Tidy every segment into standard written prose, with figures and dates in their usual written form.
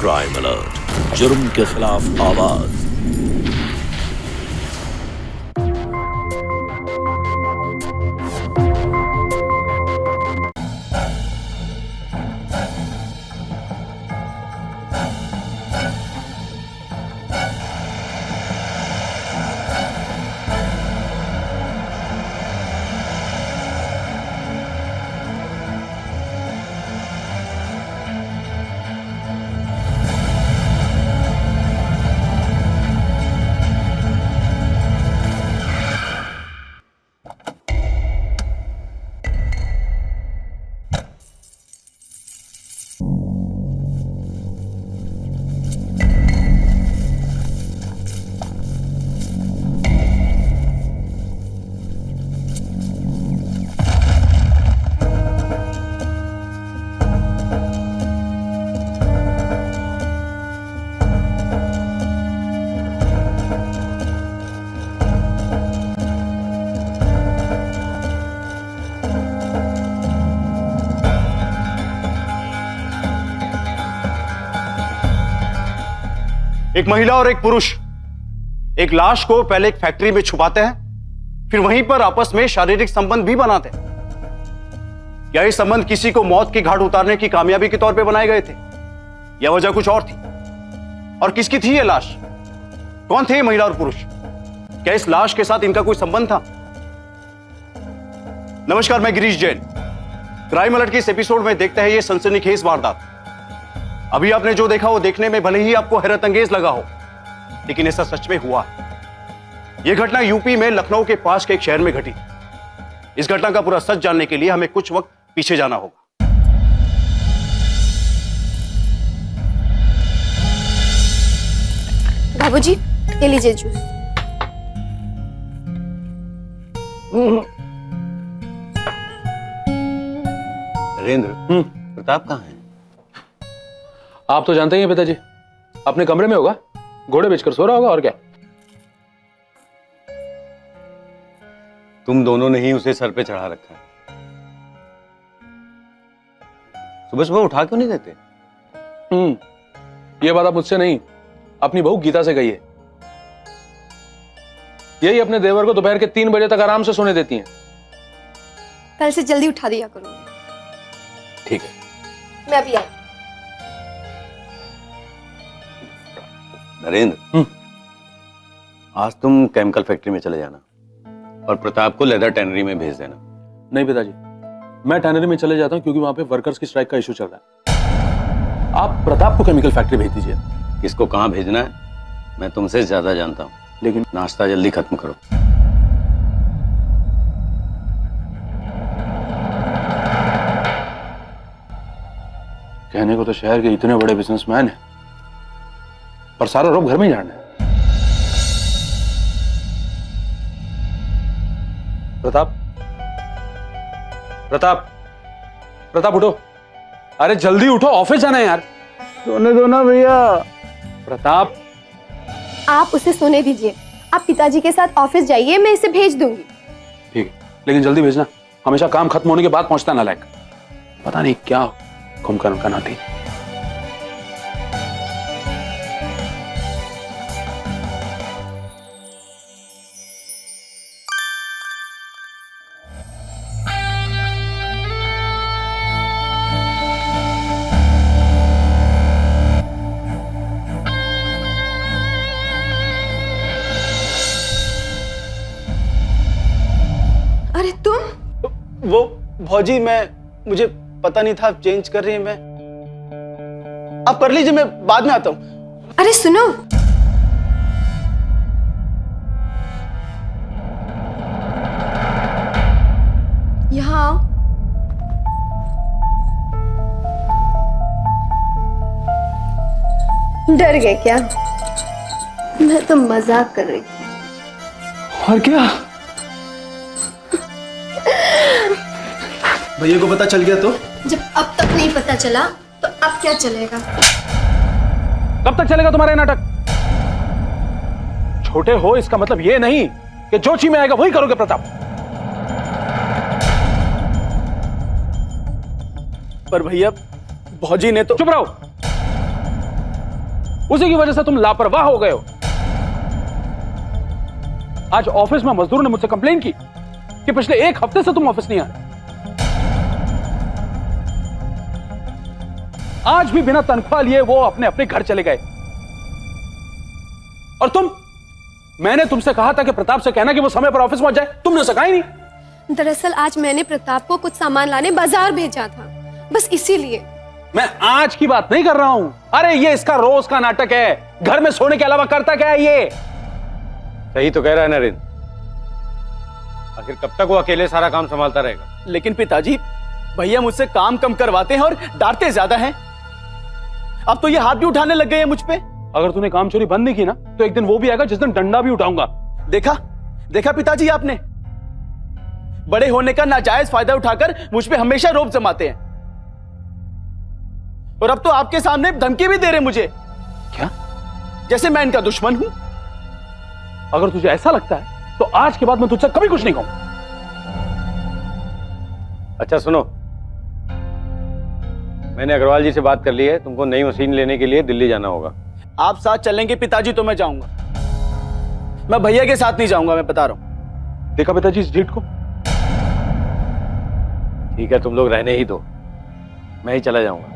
Crime alert, जुर्म के खिलाफ आवाज। एक महिला और एक पुरुष एक लाश को पहले एक फैक्ट्री में छुपाते हैं, फिर वहीं पर आपस में शारीरिक संबंध भी बनाते हैं। क्या ये संबंध किसी को मौत की घाट उतारने की कामयाबी के तौर पे बनाए गए थे या वजह कुछ और थी? और किसकी थी ये लाश? कौन थे ये महिला और पुरुष? क्या इस लाश के साथ इनका कोई संबंध था? नमस्कार, मैं गिरीश जैन। क्राइम अलर्ट के इस एपिसोड में देखते हैं ये सनसनीखेज वारदात। अभी आपने जो देखा वो देखने में भले ही आपको हैरत अंगेज लगा हो, लेकिन ऐसा सच में हुआ है। यह घटना यूपी में लखनऊ के पास के एक शहर में घटी। इस घटना का पूरा सच जानने के लिए हमें कुछ वक्त पीछे जाना होगा। बाबूजी, ये लीजिए जूस। नरेंद्र, प्रताप कहाँ है? आप तो जानते ही हैं पिताजी, अपने कमरे में होगा, घोड़े बेचकर सो रहा होगा और क्या। तुम दोनों ने ही उसे सर पे चढ़ा रखा है। सुबह सुबह उठा क्यों नहीं देते? ये बात आप मुझसे नहीं, अपनी बहू गीता से कही है। यही अपने देवर को दोपहर के 3 बजे तक आराम से सोने देती हैं। कल से जल्दी उठा दिया करूंगी। ठीक है, मैं अभी आई। नरेंद्र, आज तुम केमिकल फैक्ट्री में चले जाना और प्रताप को लेदर टैनरी में भेज देना। नहीं पिताजी, मैं टैनरी में चले जाता हूं क्योंकि वहां पे वर्कर्स की स्ट्राइक का इशू चल रहा है। आप प्रताप को केमिकल फैक्ट्री भेज दीजिए। किसको कहां भेजना है मैं तुमसे ज्यादा जानता हूं, लेकिन नाश्ता जल्दी खत्म करो। कहने को तो शहर के इतने बड़े बिजनेसमैन हैं, पर सारा रोब घर में ही झाड़ना है। प्रताप, प्रताप, प्रताप उठो। अरे जल्दी उठो, ऑफिस जाना है यार। सोने दो ना भैया। प्रताप, आप उसे सोने दीजिए। आप पिताजी के साथ ऑफिस जाइए, मैं इसे भेज दूंगी। ठीक है, लेकिन जल्दी भेजना। हमेशा काम खत्म होने के बाद पहुंचता ना लायक। पता नहीं क्या कुंभकर्ण का नाती। अरे तुम? वो भौजी, मुझे पता नहीं था आप चेंज कर रही हैं। मैं आप कर लीजिए, मैं बाद में आता हूं। अरे सुनो, यहाँ आओ। डर गए क्या? मैं तो मजाक कर रही थी। और क्या? भैया को पता चल गया तो? जब अब तक नहीं पता चला तो अब क्या चलेगा? कब तक चलेगा तुम्हारा नाटक? छोटे हो इसका मतलब ये नहीं कि जो ची में आएगा वही करोगे प्रताप। पर भैया, भौजी ने तो। चुप रहो। उसी की वजह से तुम लापरवाह हो गए हो। आज ऑफिस में मजदूरों ने मुझसे कंप्लेन की कि पिछले 1 हफ्ते से तुम ऑफिस नहीं आ रहे। आज भी बिना तनख्वाह लिए वो अपने अपने घर चले गए। और मैंने तुमसे कहा था कि प्रताप से कहना कि वो समय पर ऑफिस पहुंच जाए, तुमने सका ही नहीं। दरअसल आज मैंने प्रताप को कुछ सामान लाने बाजार भेजा था, बस इसीलिए। मैं आज की बात नहीं कर रहा हूं। अरे ये इसका रोज का नाटक है, घर में सोने के अलावा करता क्या है ये? सही तो कह रहा है नरेंद्र। आखिर कब तक वो अकेले सारा काम संभालता रहेगा? लेकिन पिताजी, भैया मुझसे काम कम करवाते हैं और डांटते ज्यादा हैं। अब तो ये हाथ भी उठाने लग गए हैं मुझ पे। अगर तूने काम चोरी बंद नहीं की ना, तो एक दिन वो भी आएगा जिस दिन डंडा भी उठाऊंगा। देखा पिताजी, आपने बड़े होने का नाजायज फायदा उठाकर मुझ पे हमेशा रोब जमाते हैं। और अब तो आपके सामने धमकी भी दे रहे मुझे। क्या? जैसे मैं इनका दुश्मन हूं। अगर तुझे ऐसा लगता है तो आज के बाद मैं तुझसे कभी कुछ नहीं कहूंगा। अच्छा सुनो, मैंने अग्रवाल जी से बात कर ली है, तुमको नई मशीन लेने के लिए दिल्ली जाना होगा। आप साथ चलेंगे पिताजी तो मैं जाऊंगा, मैं भैया के साथ नहीं जाऊंगा, मैं बता रहा हूं। देखा पिताजी इस ढीठ को? ठीक है, तुम लोग रहने ही दो, मैं ही चला जाऊंगा।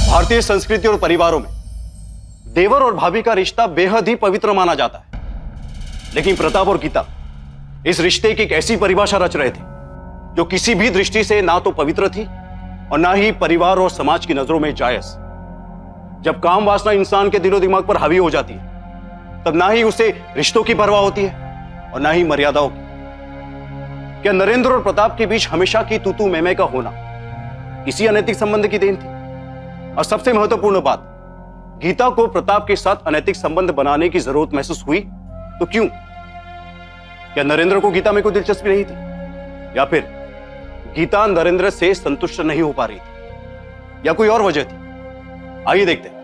भारतीय संस्कृति और परिवारों में देवर और भाभी का रिश्ता बेहद ही पवित्र माना जाता है, लेकिन प्रताप और गीता इस रिश्ते की एक ऐसी परिभाषा रच रहे थे जो किसी भी दृष्टि से ना तो पवित्र थी और ना ही परिवार और समाज की नजरों में जायज। जब काम वासना इंसान के दिलो दिमाग पर हावी हो जाती है, तब ना ही उसे रिश्तों की परवाह होती है और ना ही मर्यादाओं की। क्या नरेंद्र और प्रताप के बीच हमेशा की तू मैं का होना इसी अनैतिक संबंध की देन थी? और सबसे महत्वपूर्ण बात, गीता को प्रताप के साथ अनैतिक संबंध बनाने की जरूरत महसूस हुई तो क्यों? क्या नरेंद्र को गीता में कोई दिलचस्पी नहीं थी, या फिर गीता नरेंद्र से संतुष्ट नहीं हो पा रही थी, या कोई और वजह थी? आइए देखते हैं।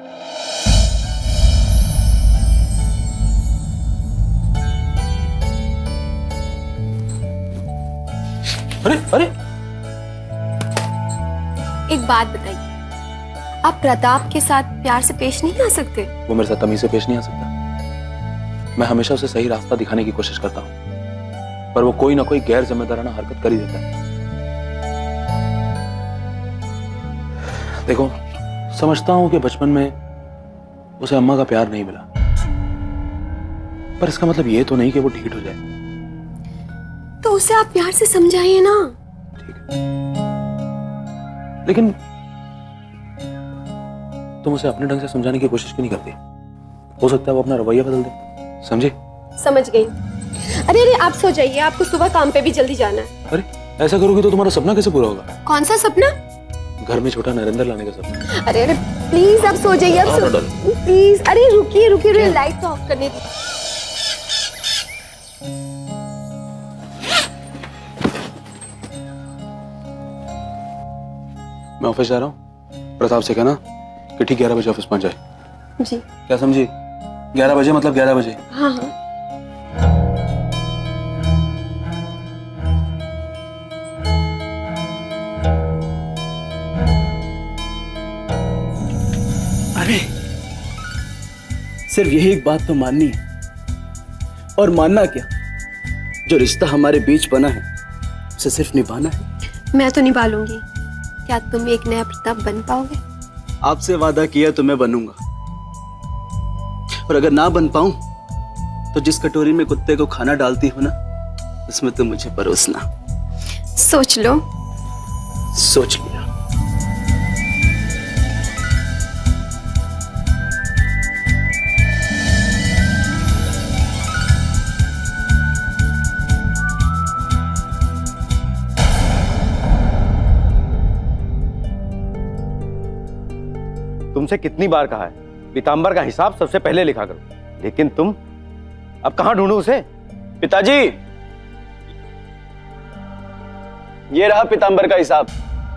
अरे अरे, एक बात बताइए, आप प्रताप के साथ प्यार से पेश नहीं आ सकते? वो मेरे साथ तमीज से पेश नहीं आ सकता। मैं हमेशा उसे सही रास्ता दिखाने की कोशिश करता हूं, पर वो कोई ना कोई गैर जिम्मेदाराना हरकत कर ही देता है। देखो, समझता हूं कि बचपन में उसे अम्मा का प्यार नहीं मिला, पर इसका मतलब ये तो नहीं कि वो ढीठ हो जाए। तो उसे आप प्यार से समझाइए ना। ठीक है, लेकिन तुम उसे अपने ढंग से समझाने की कोशिश क्यों नहीं करती? हो सकता है वो अपना रवैया बदल दे। समझे? समझ गई। अरे अरे, आप सो जाइए, आपको सुबह काम पे भी जल्दी जाना है। अरे ऐसा करोगी तो तुम्हारा सपना कैसे पूरा होगा? कौन सा सपना? घर में छोटा नरेंद्र लाने का सपना। अरे अरे प्लीज, आप सो जाइए, आप सो प्लीज। अरे रुकिए रुकिए, लाइट तो ऑफ करने दीजिए। मैं ऑफिस जा रहा हूँ, प्रताप से कहना कि ठीक 11 बजे ऑफिस पहुंच जाए। जी। क्या समझी? 11 बजे मतलब 11 बजे। हाँ हाँ। अरे सिर्फ यही एक बात तो माननी है, और मानना क्या, जो रिश्ता हमारे बीच बना है उसे सिर्फ निभाना है। मैं तो निभा लूंगी। क्या तुम एक नया प्रताप बन पाओगे? आपसे वादा किया तो मैं बनूंगा, और अगर ना बन पाऊं तो जिस कटोरी में कुत्ते को खाना डालती हो ना, उसमें तो मुझे परोसना। सोच लो। सोच लिया। तुमसे कितनी बार कहा है पीतांबर का हिसाब सबसे पहले लिखा करो, लेकिन तुम अब कहां ढूंढूं उसे? पिताजी, ये रहा पीतांबर का हिसाब,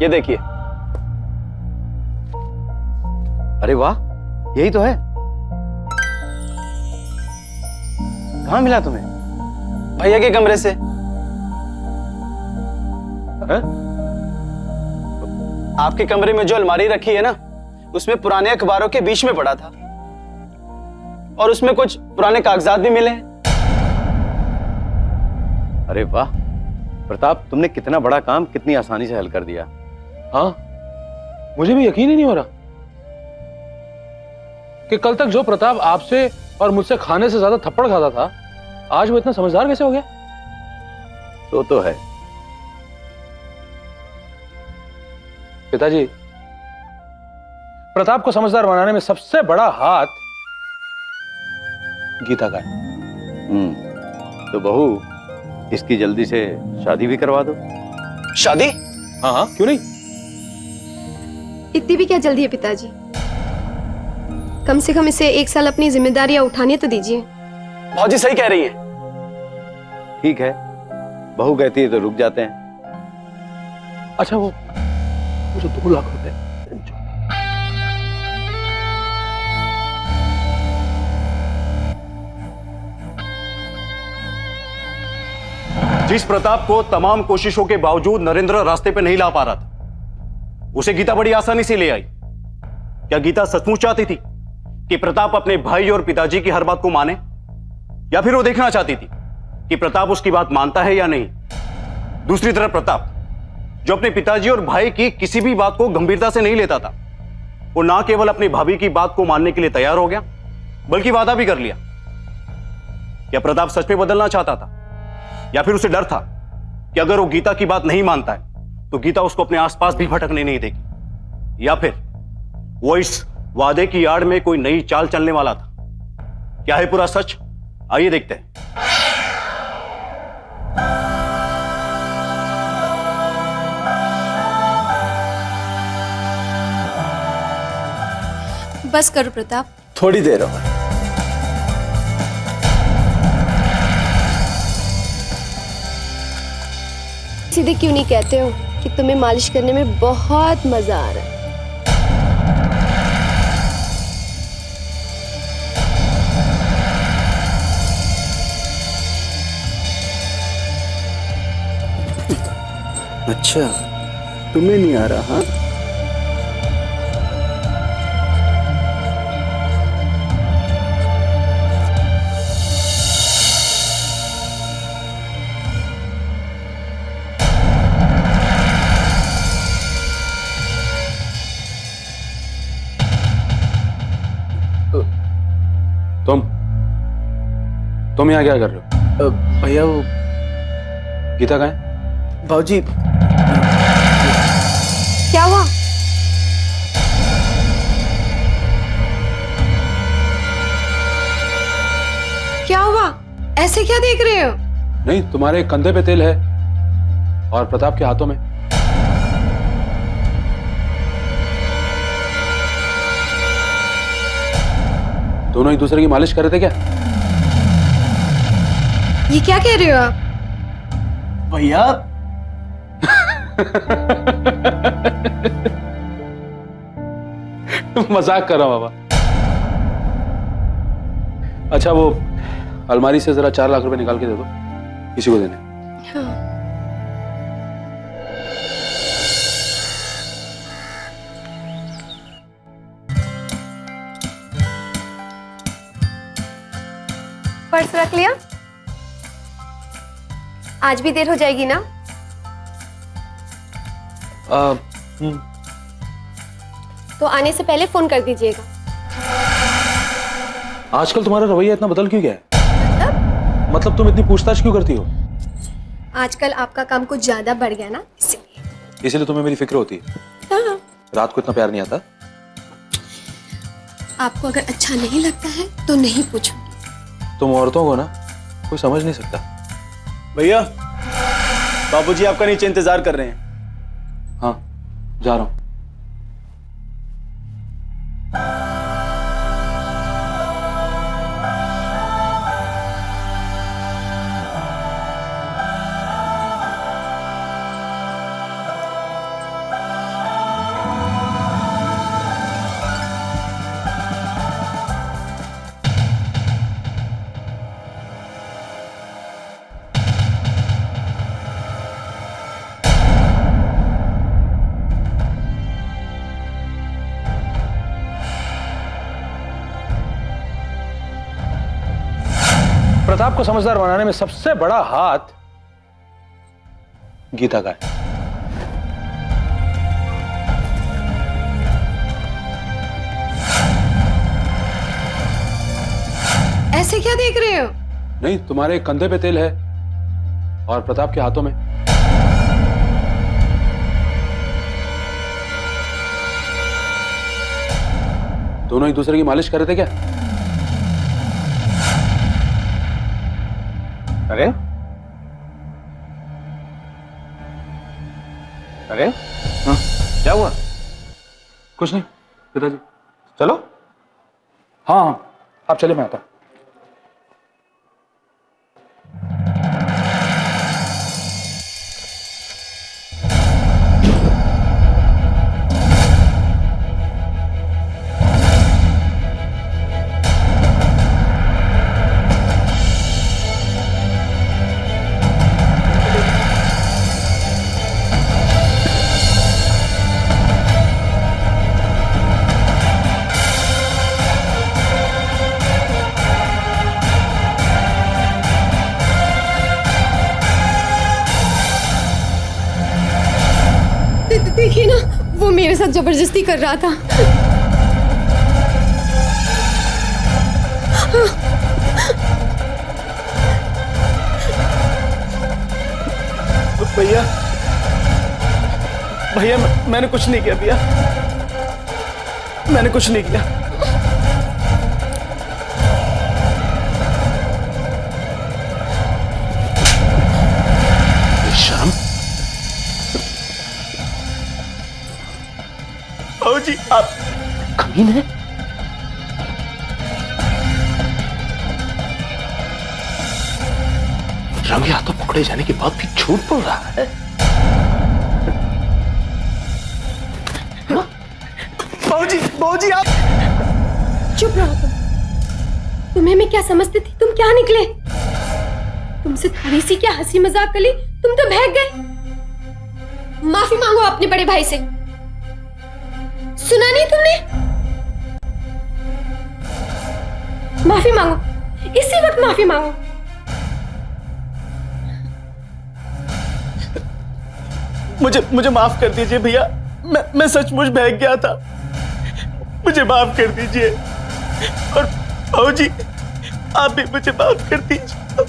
ये देखिए। अरे वाह, यही तो है। कहां मिला तुम्हें? भैया के कमरे से। है? आपके कमरे में जो अलमारी रखी है ना, उसमें पुराने अखबारों के बीच में पड़ा था और उसमें कुछ पुराने कागजात भी मिले हैं। अरे वाह प्रताप, तुमने कितना बड़ा काम कितनी आसानी से हल कर दिया। हाँ, मुझे भी यकीन ही नहीं हो रहा कि कल तक जो प्रताप आपसे और मुझसे खाने से ज्यादा थप्पड़ खाता था, आज वो इतना समझदार कैसे हो गया? तो है। पिताजी, प्रताप को समझदार बनाने में सबसे बड़ा हाथ गीता का है। तो बहू, इसकी जल्दी से शादी भी करवा दो। शादी? हाँ हाँ, क्यों नहीं? इतनी भी क्या जल्दी है पिताजी? कम से कम इसे 1 साल अपनी जिम्मेदारियां उठाने तो दीजिए। भौजी सही कह रही है। ठीक है, बहू कहती है तो रुक जाते हैं। अच्छा, वो जो 2 लाख रुपए जिस प्रताप को तमाम कोशिशों के बावजूद नरेंद्र रास्ते पे नहीं ला पा रहा था, उसे गीता बड़ी आसानी से ले आई। क्या गीता सचमुच चाहती थी कि प्रताप अपने भाई और पिताजी की हर बात को माने, या फिर वो देखना चाहती थी कि प्रताप उसकी बात मानता है या नहीं? दूसरी तरफ प्रताप, जो अपने पिताजी और भाई की किसी भी बात को गंभीरता से नहीं लेता था, वो ना केवल अपनी भाभी की बात को मानने के लिए तैयार हो गया, बल्कि वादा भी कर लिया। क्या प्रताप सच में बदलना चाहता था, या फिर उसे डर था कि अगर वो गीता की बात नहीं मानता है तो गीता उसको अपने आसपास भी भटकने नहीं देगी, या फिर वो इस वादे की आड़ में कोई नई चाल चलने वाला था? क्या है पूरा सच? आइए देखते हैं। बस करो प्रताप। थोड़ी देर और। सीधे क्यों नहीं कहते हो कि तुम्हें मालिश करने में बहुत मजा आ रहा है? अच्छा, तुम्हें नहीं आ रहा? हाँ, तुम यहाँ क्या कर रहे हो? भैया वो गीता कहाँ है? भाजी, क्या हुआ? क्या हुआ? ऐसे क्या देख रहे हो? नहीं, तुम्हारे कंधे पे तेल है और प्रताप के हाथों में। दोनों एक दूसरे की मालिश कर रहे थे क्या? ये क्या कह रहे हो आप? भैया मजाक कर रहा हूं बाबा। अच्छा, वो अलमारी से जरा 4 लाख रुपए निकाल के दे दो, किसी को देने। हाँ। पर्स रख लिया? आज भी देर हो जाएगी ना? तो आने से पहले फोन कर दीजिएगा। आजकल तुम्हारा रवैया इतना बदल क्यों गया है? मतलब तुम इतनी पूछताछ क्यों करती हो? आजकल आपका काम कुछ ज्यादा बढ़ गया ना, इसलिए तुम्हें मेरी फिक्र होती है। हाँ। रात को इतना प्यार नहीं आता? आपको अगर अच्छा नहीं लगता है तो नहीं पूछूंगी। तुम औरतों को ना कोई समझ नहीं सकता। भैया, बाबूजी आपका नीचे इंतजार कर रहे हैं। हाँ, जा रहा हूं। प्रताप को समझदार बनाने में सबसे बड़ा हाथ गीता का है। ऐसे क्या देख रहे हो? नहीं, तुम्हारे कंधे पे तेल है और प्रताप के हाथों में। दोनों एक दूसरे की मालिश कर रहे थे क्या? अरे अरे हाँ? क्या हुआ? कुछ नहीं पिताजी। चलो। हाँ हाँ, आप चलिए, मैं आता हूं। देखिए ना, वो मेरे साथ जबरदस्ती कर रहा था। भैया भैया मैंने कुछ नहीं किया भैया, मैंने कुछ नहीं किया। शर्म। जी आप कमीन है। रंगे हाथों पकड़े जाने के बाद भी झूठ बोल रहा है। बाबूजी आप चुप रहो तुम। तुम्हें मैं क्या समझती थी? तुम क्या निकले? तुमसे थोड़ी सी क्या हंसी मजाक कर ली, तुम तो भाग गए। माफी मांगो अपने बड़े भाई से। सुना नहीं तुमने? माफी मांगो, इसी वक्त माफी मांगो। मुझे माफ कर दीजिए भैया, मैं सचमुच बहक गया था, मुझे माफ कर दीजिए। और बाबूजी आप भी मुझे माफ कर दीजिए।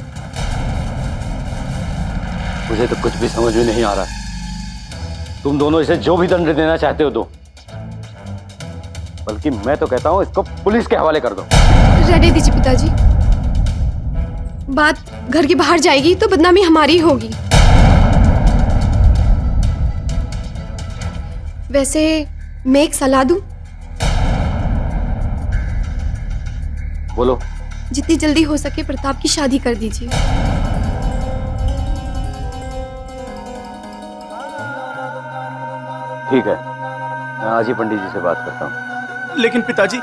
मुझे तो कुछ भी समझ में नहीं आ रहा। तुम दोनों इसे जो भी दंड देना चाहते हो दो, बल्कि मैं तो कहता हूं इसको पुलिस के हवाले कर दो। रहने दीजिए पिताजी, बात घर के बाहर जाएगी तो बदनामी हमारी होगी। वैसे मैं एक सलाह दूं? बोलो। जितनी जल्दी हो सके प्रताप की शादी कर दीजिए। ठीक है, मैं आज ही पंडित जी से बात करता हूं। लेकिन पिताजी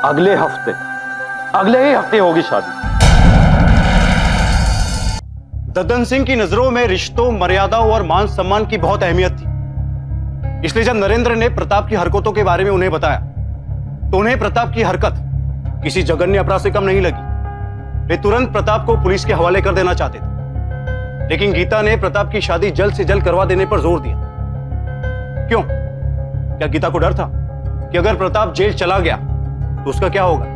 अगले ही हफ्ते होगी शादी। दद्दन सिंह की नजरों में रिश्तों, मर्यादाओं और मान सम्मान की बहुत अहमियत थी। इसलिए जब नरेंद्र ने प्रताप की हरकतों के बारे में उन्हें बताया तो उन्हें प्रताप की हरकत किसी जघन्य अपराध से कम नहीं लगी। वे तुरंत प्रताप को पुलिस के हवाले कर देना चाहते थे, लेकिन गीता ने प्रताप की शादी जल्द से जल्द करवा देने पर जोर दिया। क्यों? क्या गीता को डर था कि अगर प्रताप जेल चला गया तो उसका क्या होगा,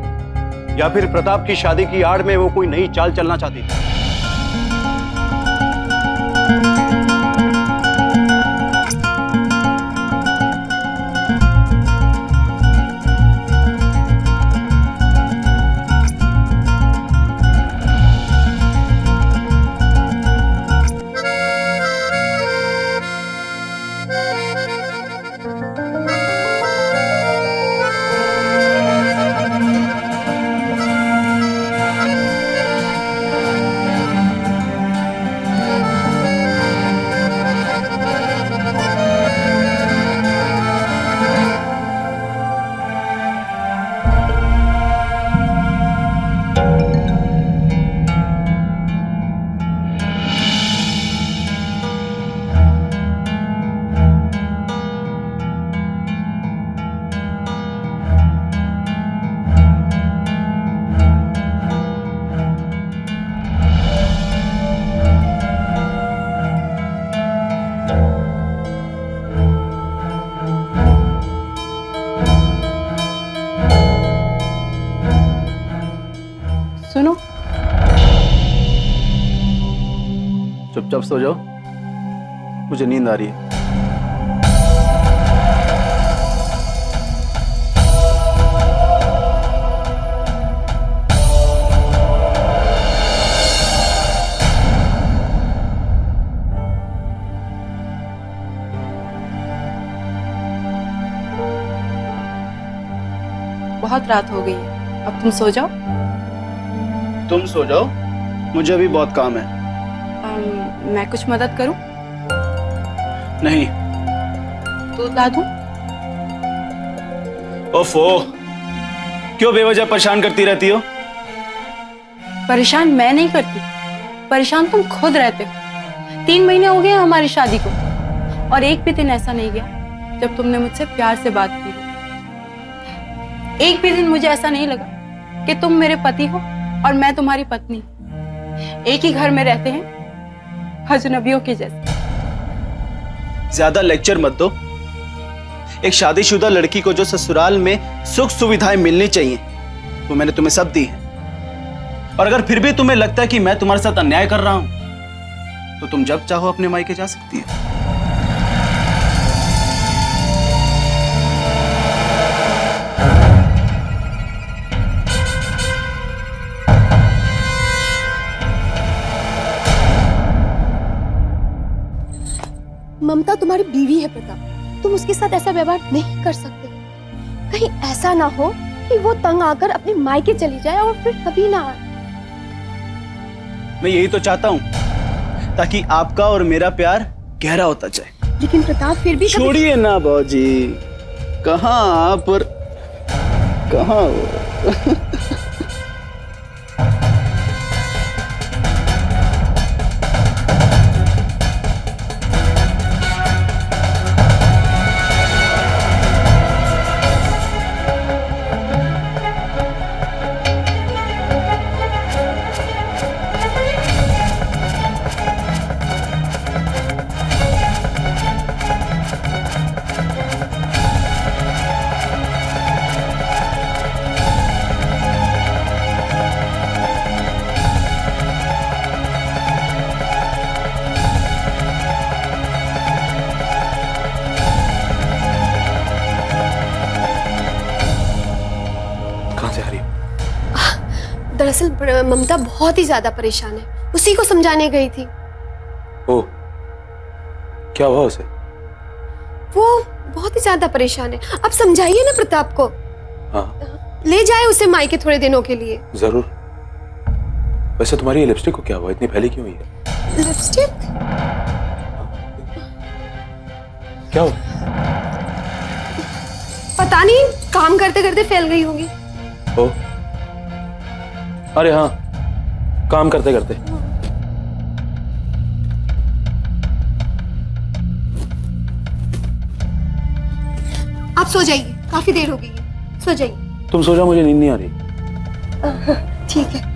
या फिर प्रताप की शादी की आड़ में वो कोई नई चाल चलना चाहती थी? चुपचाप सो जाओ, मुझे नींद आ रही है। बहुत रात हो गई है, अब तुम सो जाओ। तुम सो जाओ, मुझे अभी बहुत काम है। मैं कुछ मदद करूं? नहीं। दूध ला दूं? ओफो, क्यों बेवजह परेशान करती रहती हो? परेशान मैं नहीं करती, परेशान तुम खुद रहते हो। 3 महीने हो गए हमारी शादी को, और एक भी दिन ऐसा नहीं गया जब तुमने मुझसे प्यार से बात की हो। एक भी दिन मुझे ऐसा नहीं लगा कि तुम मेरे पति हो और मैं तुम्हारी पत्नी। एक ही घर में रहते हैं, अजनबियों के जैसे। ज्यादा लेक्चर मत दो। एक शादीशुदा लड़की को जो ससुराल में सुख सुविधाएं मिलनी चाहिए, वो मैंने तुम्हें सब दी है। और अगर फिर भी तुम्हें लगता है कि मैं तुम्हारे साथ अन्याय कर रहा हूं, तो तुम जब चाहो अपने मायके जा सकती है। ममता तुम्हारी बीवी है प्रताप, तुम उसके साथ ऐसा व्यवहार नहीं कर सकते। कहीं ऐसा ना हो कि वो तंग आकर अपने मायके चली जाए और फिर कभी ना आए। मैं यही तो चाहता हूं, ताकि आपका और मेरा प्यार गहरा होता जाए। लेकिन प्रताप फिर भी छोड़िए ना बाबूजी, कहाँ आप और कहाँ वो। दरअसल ममता बहुत ही ज्यादा परेशान है, उसी को समझाने गई थी। ओ, क्या हुआ उसे? वो बहुत ही ज्यादा परेशान है, अब समझाइए ना प्रताप को। हाँ, ले जाए उसे मायके थोड़े दिनों के लिए। जरूर। वैसे तुम्हारी ये लिपस्टिक को क्या हुआ, इतनी फैली क्यों हुई है? लिपस्टिक? क्या हुआ? पता नहीं, काम करते करते फैल गई होगी। ओ, अरे हाँ, काम करते करते। आप सो जाइए, काफी देर हो गई है, सो जाइए। तुम सो जाओ, मुझे नींद नहीं आ रही। ठीक है।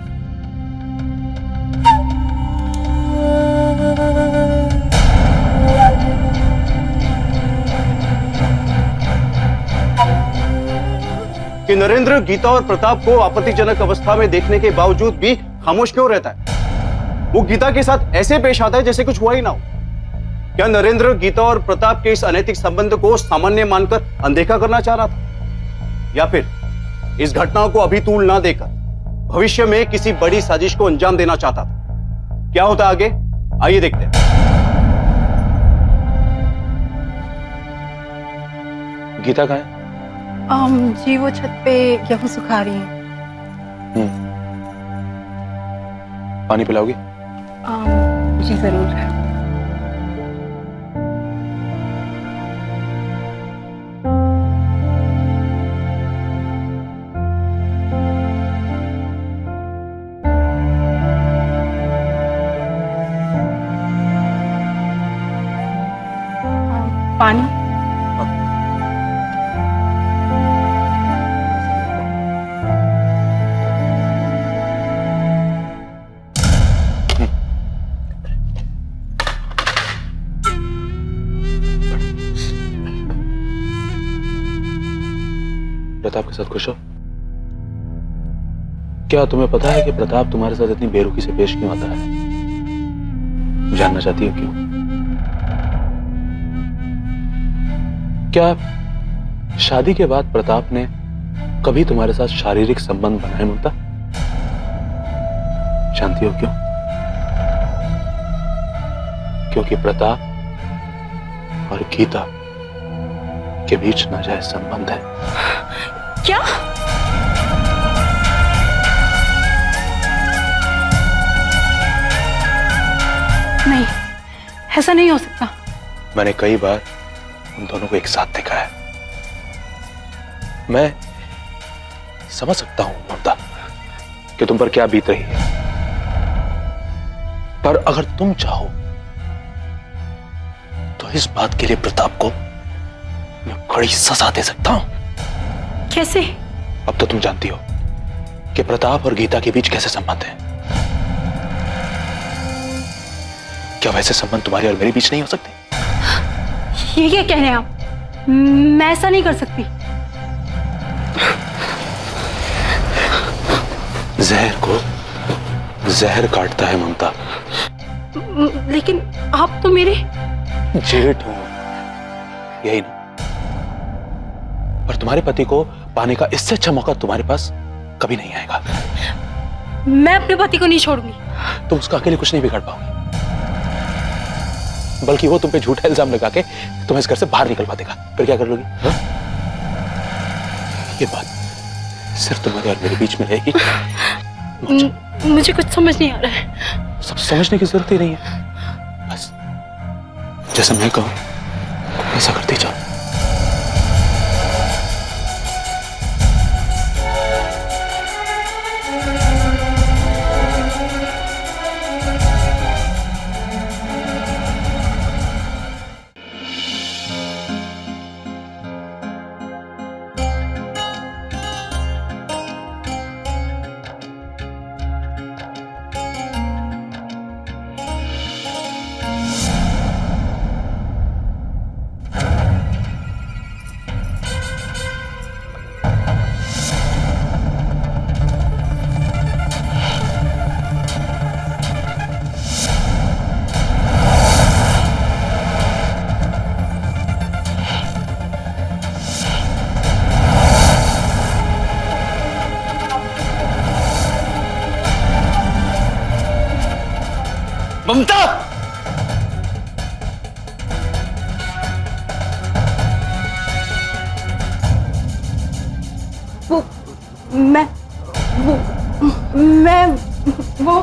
कि नरेंद्र गीता और प्रताप को आपत्तिजनक अवस्था में देखने के बावजूद भी खामोश क्यों रहता है? वो गीता के साथ ऐसे पेश आता है जैसे कुछ हुआ ही ना हो। क्या नरेंद्र गीता और प्रताप के इस अनैतिक संबंध को सामान्य मानकर अनदेखा करना चाह रहा था, या फिर इस घटना को अभी तूल ना देकर भविष्य में किसी बड़ी साजिश को अंजाम देना चाहता था? क्या होता आगे, आइए देखते हैं। गीता कहाँ है? जी वो छत पे गेहूं सुखा रही हैं। पानी पिलाओगी? जी जरूर। पानी? प्रताप के साथ खुश हो? क्या तुम्हें पता है कि प्रताप तुम्हारे साथ इतनी बेरुखी से पेश क्यों आता है? जानना चाहती हो क्यों? क्या शादी के बाद प्रताप ने कभी तुम्हारे साथ शारीरिक संबंध बनाए ममता? जानती हो क्यों? क्योंकि प्रताप और गीता के बीच नाजायज संबंध है। क्या? नहीं, ऐसा नहीं हो सकता। मैंने कई बार उन दोनों को एक साथ देखा है। मैं समझ सकता हूं ममता कि तुम पर क्या बीत रही है, पर अगर तुम चाहो तो इस बात के लिए प्रताप को मैं कड़ी सजा दे सकता हूं। कैसे? अब तो तुम जानती हो कि प्रताप और गीता के बीच कैसे संबंध है। क्या वैसे संबंध तुम्हारे और मेरे बीच नहीं हो सकते? ये क्या कह रहे हैं आप? मैं ऐसा नहीं कर सकती। जहर को जहर काटता है ममता। लेकिन आप तो मेरे जेठ हूं, यही ना? और तुम्हारे पति को पाने का इससे अच्छा मौका तुम्हारे पास कभी नहीं आएगा। मैं अपने पति को नहीं छोड़ूंगी। तुम उसका अकेले कुछ नहीं बिगाड़ पाओगे, बल्कि वो तुम पे झूठा इल्जाम लगा के तुम्हें इस घर से बाहर निकलवा देगा। फिर क्या कर लोगी? ये बात सिर्फ तुम्हारे और मेरे बीच में रहेगी। मुझे कुछ समझ नहीं आ रहा है। सब समझने की जरूरत ही नहीं है, बस जैसे मैं कहूं ऐसा करते जाओ। ममता! मैं वो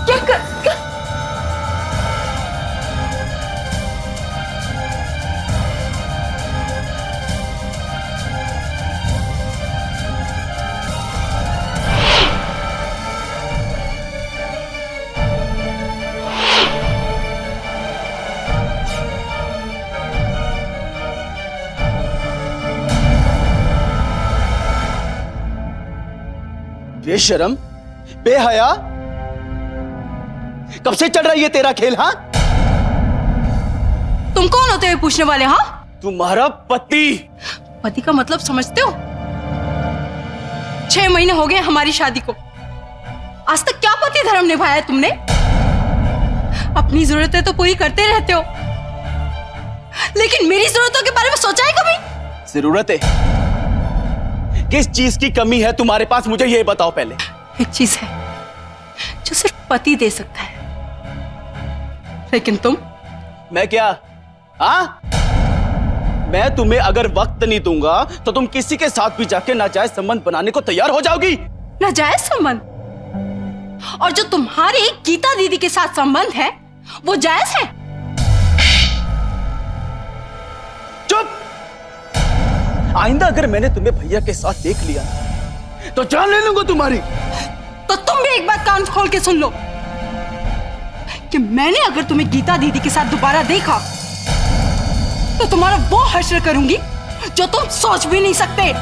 क्या कर बेशरम, बेहया, कब से चल रही है तेरा खेल? हाँ, तुम कौन होते हो पूछने वाले? हाँ, तुम्हारा पति। पति का मतलब समझते हो? 6 महीने हो गए हमारी शादी को। आज तक क्या पति धर्म निभाया है तुमने? अपनी जरूरतें तो पूरी करते रहते हो, लेकिन मेरी जरूरतों के बारे में सोचा है कभी? जरूरत है? किस चीज की कमी है तुम्हारे पास, मुझे ये बताओ पहले। एक चीज है जो सिर्फ पति दे सकता है, लेकिन तुम? मैं क्या? हाँ, मैं तुम्हें अगर वक्त नहीं दूंगा तो तुम किसी के साथ भी जाके नाजायज संबंध बनाने को तैयार हो जाओगी। नाजायज संबंध? और जो तुम्हारी गीता दीदी के साथ संबंध है वो जायज है? चुप! आइंदा अगर मैंने तुम्हें भैया के साथ देख लिया तो जान ले लूंगा तुम्हारी। तो तुम भी एक बात कान खोल के सुन लो कि मैंने अगर तुम्हें गीता दीदी के साथ दोबारा देखा तो तुम्हारा वो हश्र करूंगी जो तुम सोच भी नहीं सकते।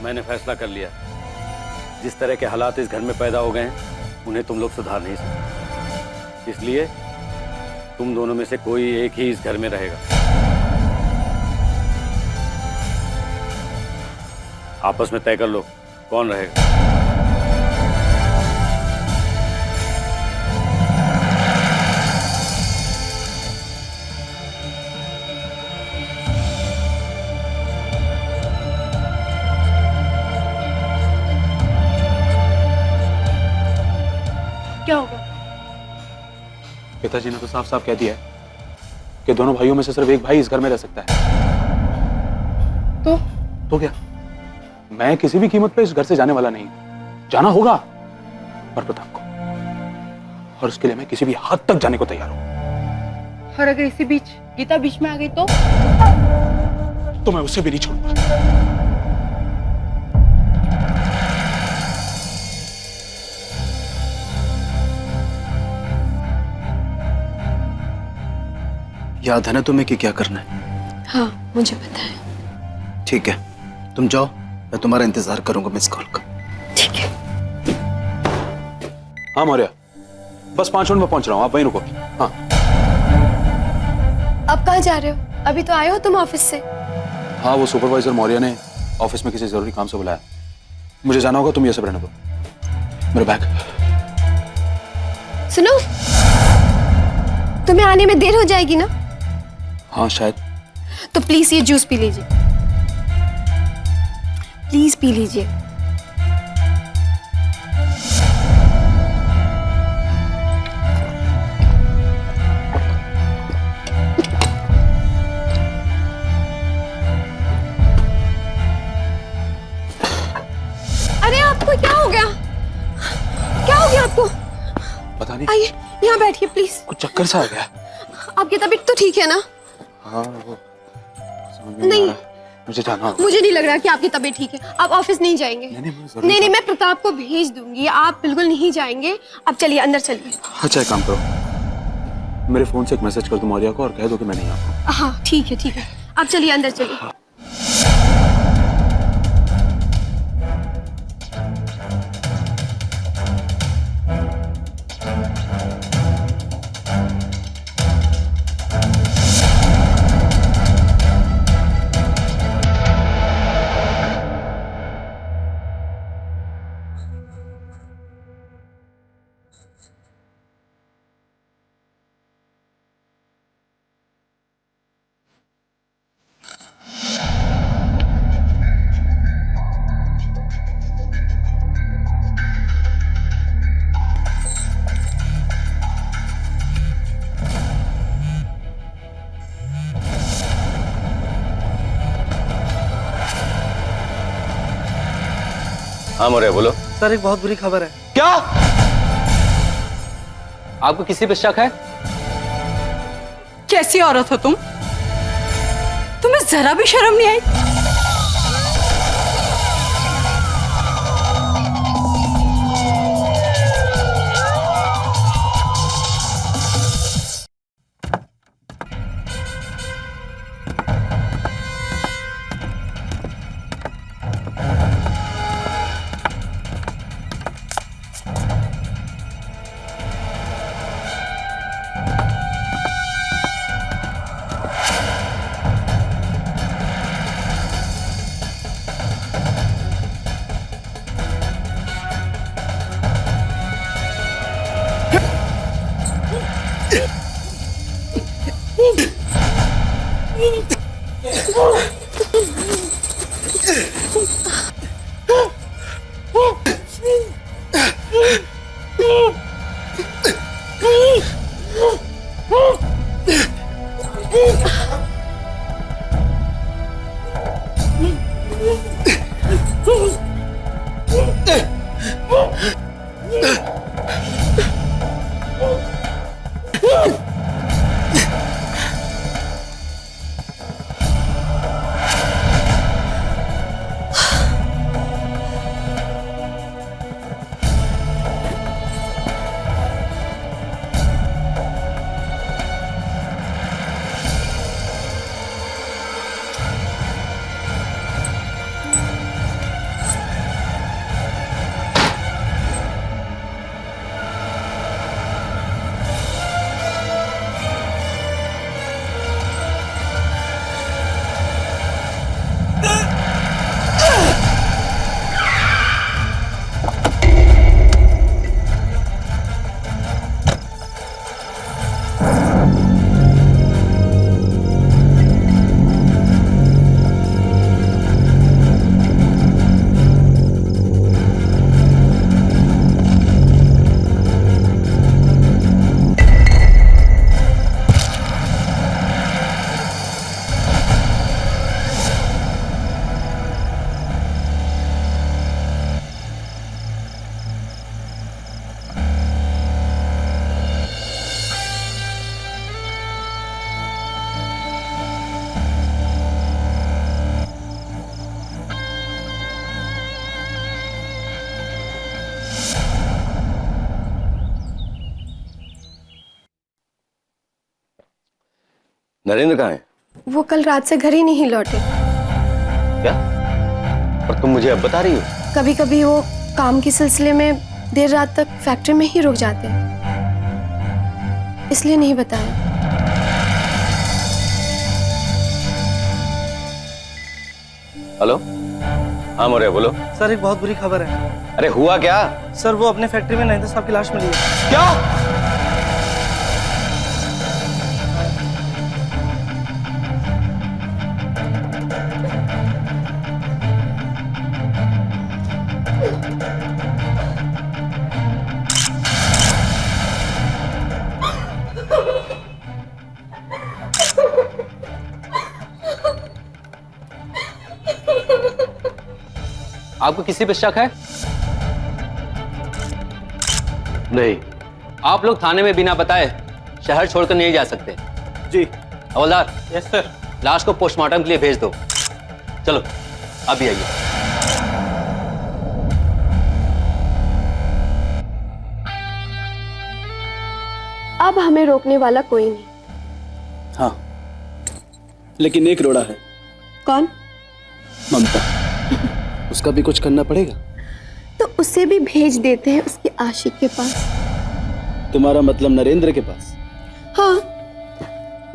मैंने फैसला कर लिया, जिस तरह के हालात इस घर में पैदा हो गए हैं उन्हें तुम लोग सुधार नहीं सकते। इसलिए तुम दोनों में से कोई एक ही इस घर में रहेगा। आपस में तय कर लो कौन रहेगा। क्या होगा? पिताजी ने तो साफ साफ कह दिया है कि दोनों भाइयों में से सिर्फ एक भाई इस घर में रह सकता है। तो क्या? मैं किसी भी कीमत पे इस घर से जाने वाला नहीं। जाना होगा पर प्रताप को, और उसके लिए मैं किसी भी हद तक जाने को तैयार हूं। और अगर इसी बीच गीता बीच में आ गई तो मैं उसे भी नहीं छोड़ूंगा। याद है ना तुम्हें कि क्या करना है? हाँ मुझे पता है। ठीक है, तुम जाओ, मैं तुम्हारा इंतजार करूंगा मिस कॉल का। ठीक है। हाँ मौर्य, बस 5 मिनट में पहुंच रहा हूँ, आप वहीं रुको। हाँ। अब कहाँ जा रहे हो? अभी तो आए हो तुम ऑफिस से। हाँ, वो सुपरवाइजर मौर्य ने ऑफिस में किसी जरूरी काम से बुलाया, मुझे जाना होगा। तुम ये सब रहने दो। मेरा बैग। सुनो, तुम्हें आने में देर हो जाएगी ना? हाँ शायद। तो प्लीज ये जूस पी लीजिए, प्लीज पी लीजिए। अरे आपको क्या हो गया? क्या हो गया आपको? पता नहीं। आइए यहाँ बैठिए प्लीज। कुछ चक्कर सा आ गया। आपकी तबीयत तो ठीक है ना? हाँ वो समझ में नहीं। आ रहा है। मुझे जाना होगा। मुझे नहीं लग रहा कि आपकी तबीयत ठीक है। आप ऑफिस नहीं जाएंगे? नहीं, मैं प्रताप को भेज दूंगी, आप बिल्कुल नहीं जाएंगे। आप चलिए अंदर चलिए। अच्छा एक काम करो, मेरे फोन से एक मैसेज कर दो मौर्य को और कह दो कि मैं नहीं आ पाऊँ। हाँ ठीक है ठीक है, आप चलिए अंदर चलिए। हाँ मौर्य बोलो। सर एक बहुत बुरी खबर है। क्या? आपको किसी पे शक है? कैसी औरत हो तुम? तुम्हें जरा भी शर्म नहीं आई? नरेंद्र कहाँ है? वो कल रात से घर ही नहीं लौटे। क्या? और तुम मुझे अब बता रही हो? कभी कभी वो काम के सिलसिले में देर रात तक फैक्ट्री में ही रुक जाते हैं, इसलिए नहीं बताया। हेलो, हाँ मौर्य बोलो। सर एक बहुत बुरी खबर है। अरे हुआ क्या? सर वो अपने फैक्ट्री में नरेंद्र साहब की लाश मिली है। क्या? आपको किसी पे शक है? नहीं। आप लोग थाने में बिना बताए शहर छोड़कर नहीं जा सकते। जी। हवलदार, यस सर। लाश को पोस्टमार्टम के लिए भेज दो। चलो अभी आइए। अब हमें रोकने वाला कोई नहीं। हाँ, लेकिन एक रोड़ा है। कौन? ममता। उसका भी कुछ करना पड़ेगा। तो उसे भी भेज देते हैं उसके आशिक के पास। तुम्हारा मतलब नरेंद्र के पास? हाँ,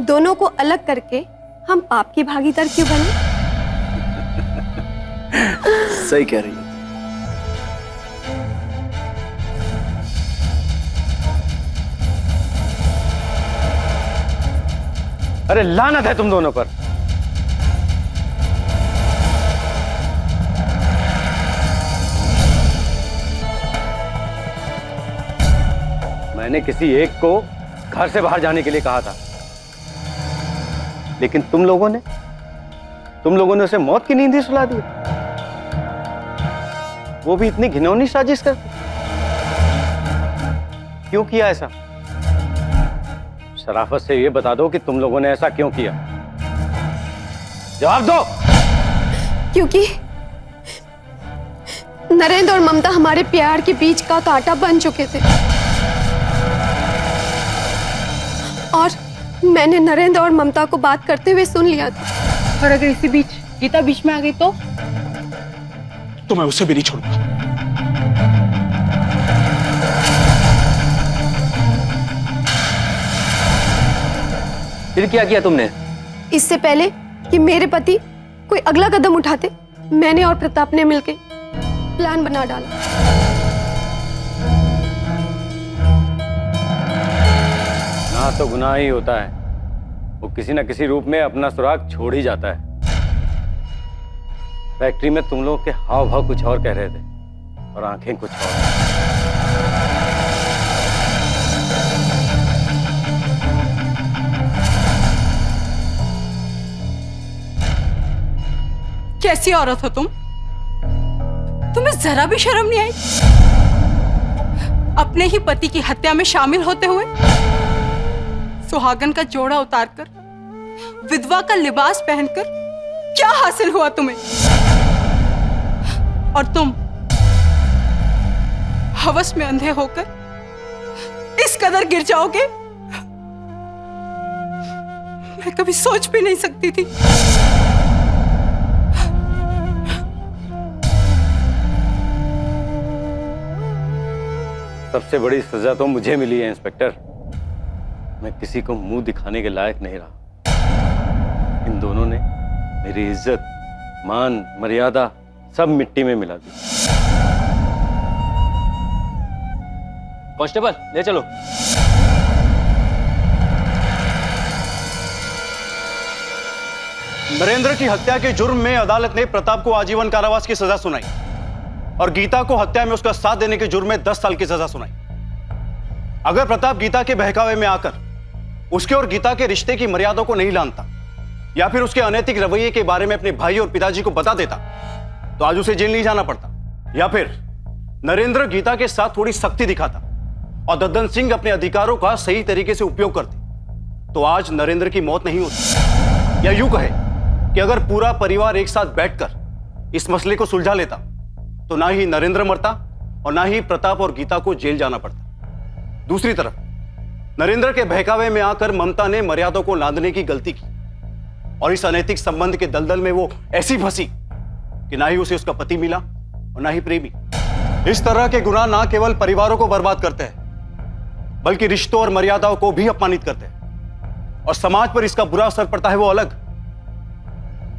दोनों को अलग करके हम पाप की भागीदार क्यों बने? सही कह रही है। अरे लानत है तुम दोनों पर। मैंने किसी एक को घर से बाहर जाने के लिए कहा था, लेकिन तुम लोगों ने उसे मौत की नींद ही सुला दी, वो भी इतनी घिनौनी साजिश कर। क्यों किया ऐसा? शराफत से ये बता दो कि तुम लोगों ने ऐसा क्यों किया। जवाब दो। क्योंकि नरेंद्र और ममता हमारे प्यार के बीच का कांटा बन चुके थे, और मैंने नरेंद्र और ममता को बात करते हुए सुन लिया था। और अगर इसी बीच गीता बीच में आ गई तो मैं उसे भी नहीं छोड़ूंगा। फिर क्या किया तुमने? इससे पहले कि मेरे पति कोई अगला कदम उठाते, मैंने और प्रताप ने मिलकर प्लान बना डाला। गुनाह तो गुनाह ही होता है, वो किसी न किसी रूप में अपना सुराग छोड़ ही जाता है। फैक्ट्री में तुम लोग के हाव भाव कुछ और कह रहे थे और आंखें कुछ और। कैसी औरत हो तुम? तुम्हें जरा भी शर्म नहीं आई? अपने ही पति की हत्या में शामिल होते हुए सुहागन का जोड़ा उतारकर, विधवा का लिबास पहनकर क्या हासिल हुआ तुम्हें? और तुम हवस में अंधे होकर इस कदर गिर जाओगे, मैं कभी सोच भी नहीं सकती थी। सबसे बड़ी सजा तो मुझे मिली है इंस्पेक्टर। मैं किसी को मुंह दिखाने के लायक नहीं रहा। इन दोनों ने मेरी इज्जत, मान, मर्यादा सब मिट्टी में मिला दी। कांस्टेबल ले चलो। नरेंद्र की हत्या के जुर्म में अदालत ने प्रताप को आजीवन कारावास की सजा सुनाई और गीता को हत्या में उसका साथ देने के जुर्म में 10 साल की सजा सुनाई। अगर प्रताप गीता के बहकावे में आकर उसके और गीता के रिश्ते की मर्यादा को नहीं जानता या फिर उसके अनैतिक रवैये के बारे में अपने भाई और पिताजी को बता देता तो आज उसे जेल नहीं जाना पड़ता। या फिर नरेंद्र गीता के साथ थोड़ी सख्ती दिखाता और दद्दन सिंह अपने अधिकारों का सही तरीके से उपयोग करते तो आज नरेंद्र की मौत नहीं होती। या यूं कहे कि अगर पूरा परिवार एक साथ बैठकर इस मसले को सुलझा लेता तो ना ही नरेंद्र मरता और ना ही प्रताप और गीता को जेल जाना पड़ता। दूसरी तरफ नरेंद्र के बहकावे में आकर ममता ने मर्यादा को लांघने की गलती की और इस अनैतिक संबंध के दलदल में वो ऐसी फंसी कि ना ही उसे उसका पति मिला और ना ही प्रेमी। इस तरह के गुनाह ना केवल परिवारों को बर्बाद करते हैं बल्कि रिश्तों और मर्यादाओं को भी अपमानित करते हैं और समाज पर इसका बुरा असर पड़ता है वो अलग।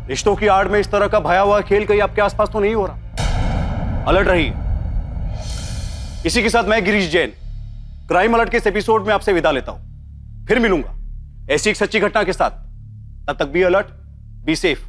रिश्तों की आड़ में इस तरह का भयावह खेल कहीं आपके आसपास तो नहीं हो रहा। अलर्ट रहिए। इसी के साथ मैं गिरीश जैन क्राइम अलर्ट के इस एपिसोड में आपसे विदा लेता हूं। फिर मिलूंगा ऐसी एक सच्ची घटना के साथ। तब तक बी अलर्ट, बी सेफ।